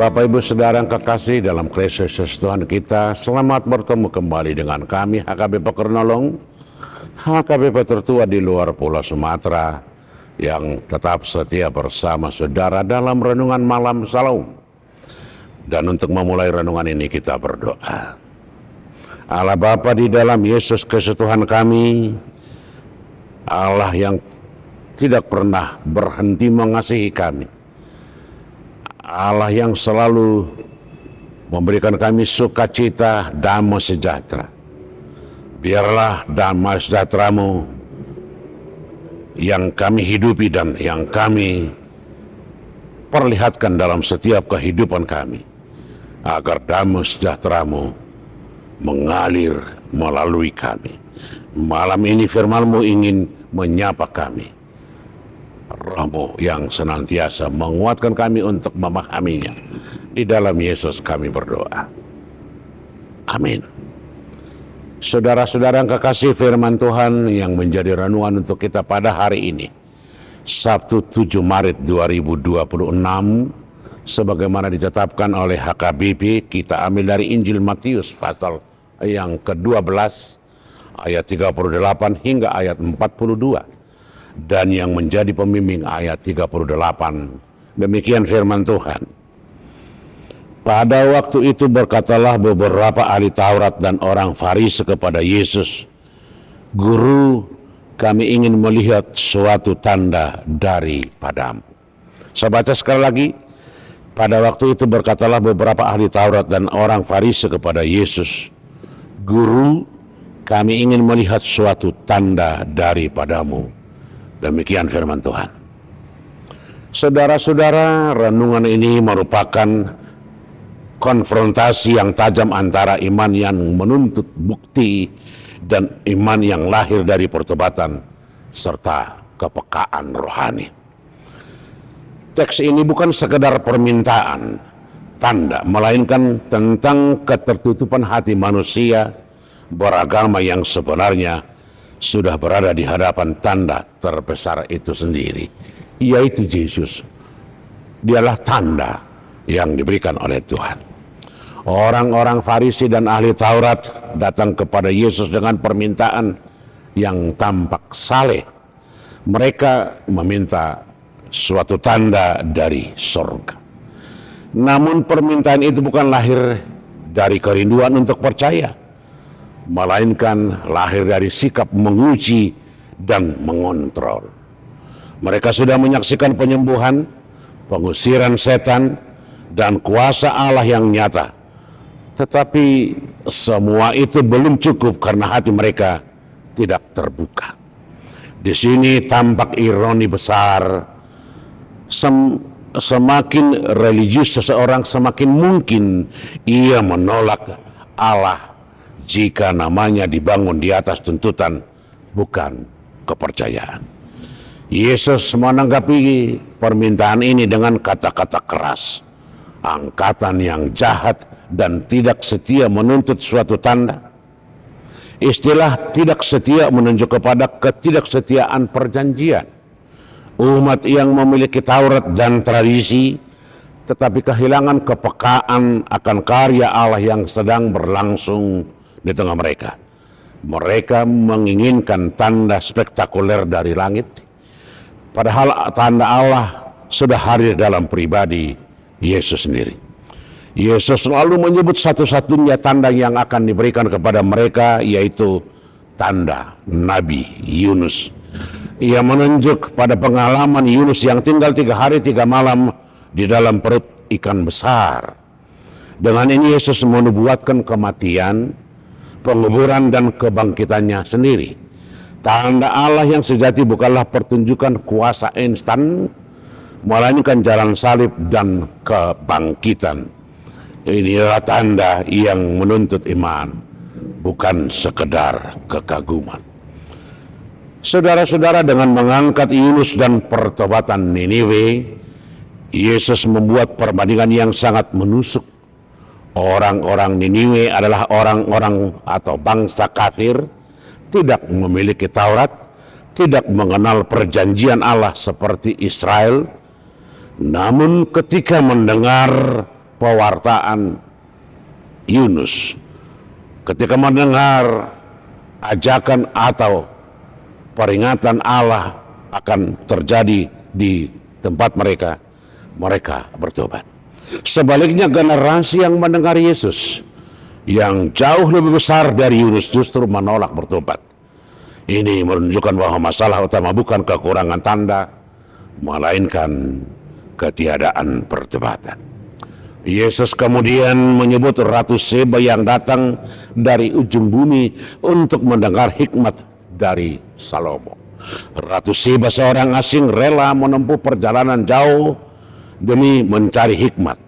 Bapak Ibu Saudara yang kekasih dalam Kristus Tuhan kita, selamat bertemu kembali dengan kami HKBP Kernolong, HKBP tertua di luar Pulau Sumatera yang tetap setia bersama saudara dalam renungan malam Shalom. Dan untuk memulai renungan ini kita berdoa. Allah Bapa di dalam Yesus Kristus Tuhan kami, Allah yang tidak pernah berhenti mengasihi kami, Allah yang selalu memberikan kami sukacita, damai sejahtera. Biarlah damai sejahtera-Mu yang kami hidupi dan yang kami perlihatkan dalam setiap kehidupan kami, agar damai sejahtera-Mu mengalir melalui kami. Malam ini firman-Mu ingin menyapa kami. Roh-Mu yang senantiasa menguatkan kami untuk memahaminya. Di dalam Yesus kami berdoa. Amin. Saudara-saudara yang kekasih, firman Tuhan yang menjadi renungan untuk kita pada hari ini, Sabtu 7 Maret 2026, sebagaimana ditetapkan oleh HKBP, kita ambil dari Injil Matius pasal yang ke-12 ayat 38 hingga ayat 42. Dan yang menjadi pembimbing ayat 38. Demikian firman Tuhan. Pada waktu itu berkatalah beberapa ahli Taurat dan orang Farisi kepada Yesus, "Guru, kami ingin melihat suatu tanda daripadamu." Saya baca sekali lagi. Pada waktu itu berkatalah beberapa ahli Taurat dan orang Farisi kepada Yesus, "Guru, kami ingin melihat suatu tanda daripadamu." Demikian firman Tuhan. Saudara-saudara, renungan ini merupakan konfrontasi yang tajam antara iman yang menuntut bukti dan iman yang lahir dari pertobatan serta kepekaan rohani. Teks ini bukan sekedar permintaan tanda, melainkan tentang ketertutupan hati manusia beragama yang sebenarnya sudah berada di hadapan tanda terbesar itu sendiri, yaitu Yesus. Dialah tanda yang diberikan oleh Tuhan. Orang-orang Farisi dan ahli Taurat datang kepada Yesus dengan permintaan yang tampak saleh. Mereka meminta suatu tanda dari surga. Namun permintaan itu bukan lahir dari kerinduan untuk percaya, melainkan lahir dari sikap menguji dan mengontrol. Mereka sudah menyaksikan penyembuhan, pengusiran setan, dan kuasa Allah yang nyata. Tetapi semua itu belum cukup karena hati mereka tidak terbuka. Di sini tampak ironi besar. Semakin religius seseorang, semakin mungkin ia menolak Allah jika namanya dibangun di atas tuntutan, bukan kepercayaan. Yesus menanggapi permintaan ini dengan kata-kata keras. Angkatan yang jahat dan tidak setia menuntut suatu tanda. Istilah tidak setia menunjuk kepada ketidaksetiaan perjanjian. Umat yang memiliki Taurat dan tradisi, tetapi kehilangan kepekaan akan karya Allah yang sedang berlangsung di tengah mereka. Mereka menginginkan tanda spektakuler dari langit, padahal tanda Allah sudah hadir dalam pribadi Yesus sendiri. Yesus selalu menyebut satu-satunya tanda yang akan diberikan kepada mereka, yaitu tanda Nabi Yunus. Ia menunjuk pada pengalaman Yunus yang tinggal 3 hari 3 malam di dalam perut ikan besar. Dengan ini Yesus menubuatkan kematian, penguburan, dan kebangkitannya sendiri. Tanda Allah yang sejati bukanlah pertunjukan kuasa instan, melainkan jalan salib dan kebangkitan. Inilah tanda yang menuntut iman, bukan sekedar kekaguman. Saudara-saudara, dengan mengangkat Yunus dan pertobatan Niniwe, Yesus membuat perbandingan yang sangat menusuk. Orang-orang Niniwe adalah orang-orang atau bangsa kafir, tidak memiliki Taurat, tidak mengenal perjanjian Allah seperti Israel. Namun ketika mendengar pewartaan Yunus ketika mendengar ajakan atau peringatan Allah akan terjadi di tempat mereka, mereka bertobat. Sebaliknya generasi yang mendengar Yesus yang jauh lebih besar dari Yunus justru menolak bertobat. Ini menunjukkan bahwa masalah utama bukan kekurangan tanda, melainkan ketiadaan pertobatan. Yesus kemudian menyebut Ratu Seba yang datang dari ujung bumi untuk mendengar hikmat dari Salomo. Ratu Seba seorang asing rela menempuh perjalanan jauh demi mencari hikmat.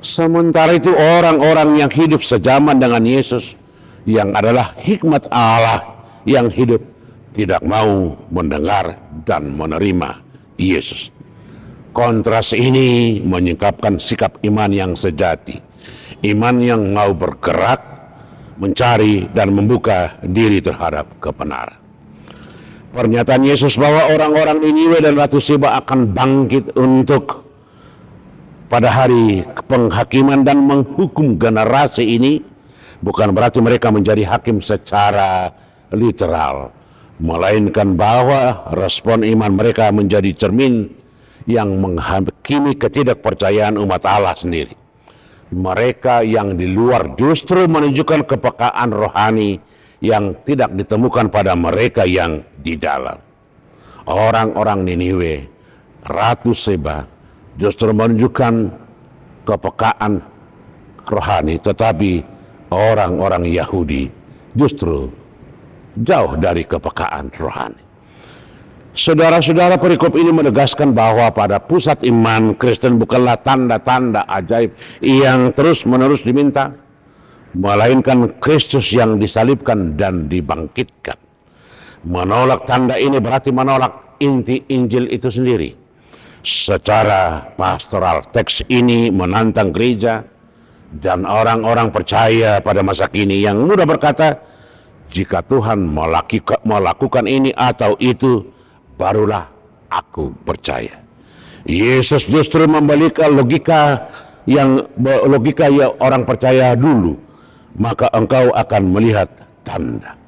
Sementara itu orang-orang yang hidup sejaman dengan Yesus yang adalah hikmat Allah yang hidup tidak mau mendengar dan menerima Yesus. Kontras ini menyingkapkan sikap iman yang sejati, iman yang mau bergerak, mencari dan membuka diri terhadap kebenaran. Pernyataan Yesus bahwa orang-orang Niniwe dan Ratu Seba akan bangkit untuk pada hari penghakiman dan menghukum generasi ini bukan berarti mereka menjadi hakim secara literal, melainkan bahwa respon iman mereka menjadi cermin yang menghakimi ketidakpercayaan umat Allah sendiri. Mereka yang di luar justru menunjukkan kepekaan rohani yang tidak ditemukan pada mereka yang di dalam. Orang-orang Niniwe, Ratu Seba justru menunjukkan kepekaan rohani, tetapi orang-orang Yahudi justru jauh dari kepekaan rohani. Saudara-saudara, perikop ini menegaskan bahwa pada pusat iman Kristen bukanlah tanda-tanda ajaib yang terus-menerus diminta, melainkan Kristus yang disalibkan dan dibangkitkan. Menolak tanda ini berarti menolak inti Injil itu sendiri. Secara pastoral, teks ini menantang gereja dan orang-orang percaya pada masa kini yang mudah berkata, jika Tuhan melakukan ini atau itu, barulah aku percaya. Yesus justru membalikkan logika yang orang percaya dulu, maka engkau akan melihat tanda.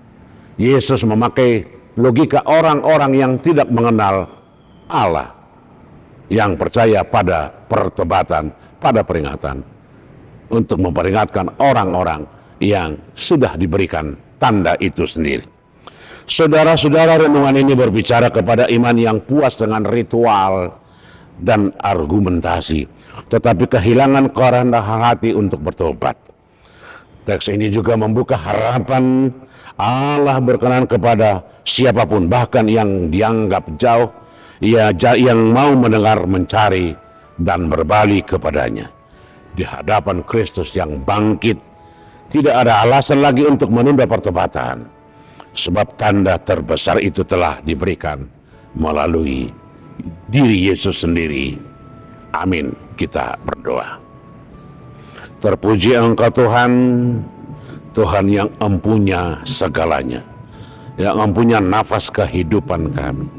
Yesus memakai logika orang-orang yang tidak mengenal Allah, yang percaya pada pertobatan, pada peringatan, untuk memperingatkan orang-orang yang sudah diberikan tanda itu sendiri. Saudara-saudara, renungan ini berbicara kepada iman yang puas dengan ritual dan argumentasi, tetapi kehilangan kerendahan hati untuk bertobat. Teks ini juga membuka harapan Allah berkenan kepada siapapun, bahkan yang dianggap jauh, yang mau mendengar, mencari, dan berbalik kepadanya. Di hadapan Kristus yang bangkit, tidak ada alasan lagi untuk menunda pertobatan, sebab tanda terbesar itu telah diberikan melalui diri Yesus sendiri. Amin. Kita berdoa. Terpuji Engkau Tuhan, Tuhan yang empunya segalanya, yang empunya nafas kehidupan kami,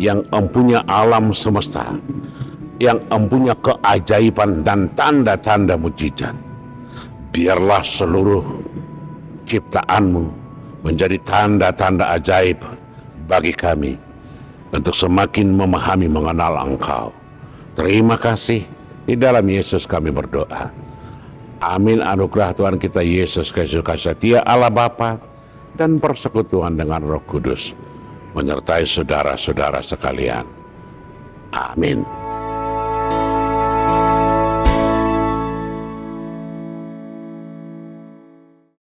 yang empunya alam semesta, yang empunya keajaiban dan tanda-tanda mujizat. Biarlah seluruh ciptaan-Mu menjadi tanda-tanda ajaib bagi kami untuk semakin memahami mengenal Engkau. Terima kasih, di dalam Yesus kami berdoa. Amin. Anugerah Tuhan kita Yesus Kristus, kasih setia Allah Bapa dan persekutuan dengan Roh Kudus menyertai saudara-saudara sekalian. Amin.